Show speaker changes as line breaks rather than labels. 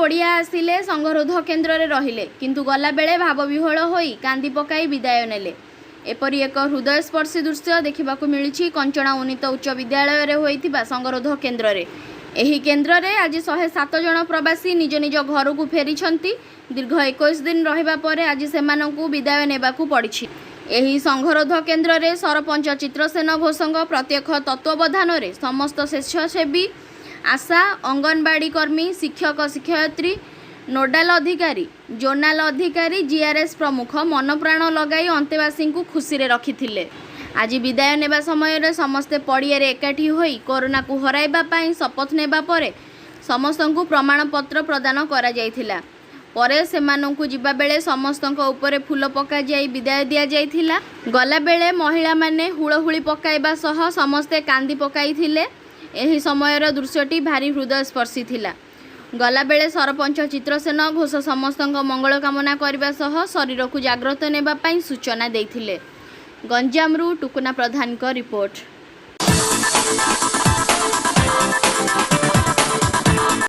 पड़िया आसिले संगरोध केन्द्र रे रहिले किंतु गला बेले भावविह्वल होई कांदी पकाई विदाय नेले। एपरी एक हृदयस्पर्शी दृश्य देखा मिली कंचना उन्नीत उच्च विद्यालय रे होइथिबा संगरोध केन्द्र रे। एही केन्द्र रे आज 107 जन प्रवासी निज निज घर को फेरिछंती। दीर्घ 21 दिन रहिबा परे आज सेमानंकु विदाय नेबाकू पड़िछि। एही संगरोध केन्द्र रे सरपंच चित्रसेन घोषंग प्रत्यक्ष तत्वावधान रे समस्त स्वेच्छासेवी आशा अंगनवाड़ी कर्मी शिक्षक शिक्षयित्री नोडाल अधिकारी जोनाल अधिकारी जीआरएस प्रमुख मन प्राण लगाई अंतेवासी को खुशी रे रखिथिले। आज विदाय नेबा समय रे समस्ते पड़िया रे एकाठी होई कोरोना को हराइबा पाई शपथ नेबा परे समस्तंकु प्रमाण पत्र प्रदान करा जायथिला। परे सेमानंकु जिबा बेले समस्तंक उपरे फूल पका जाई विदाय दिया जायथिला। गला बेले महिला माने हुळहुळी पकाइबा सह समस्ते कांदी पकाइथिले। एही समयर दृश्यटी भारी हृदयस्पर्शी थिला। गला बेले सरपंच चित्रसेन घोष समस्तंक मंगल कामना करबा सह शरीर को जागृत नेबा पाई सूचना देइथिले। गंजामरू टुकुना प्रधान को रिपोर्ट।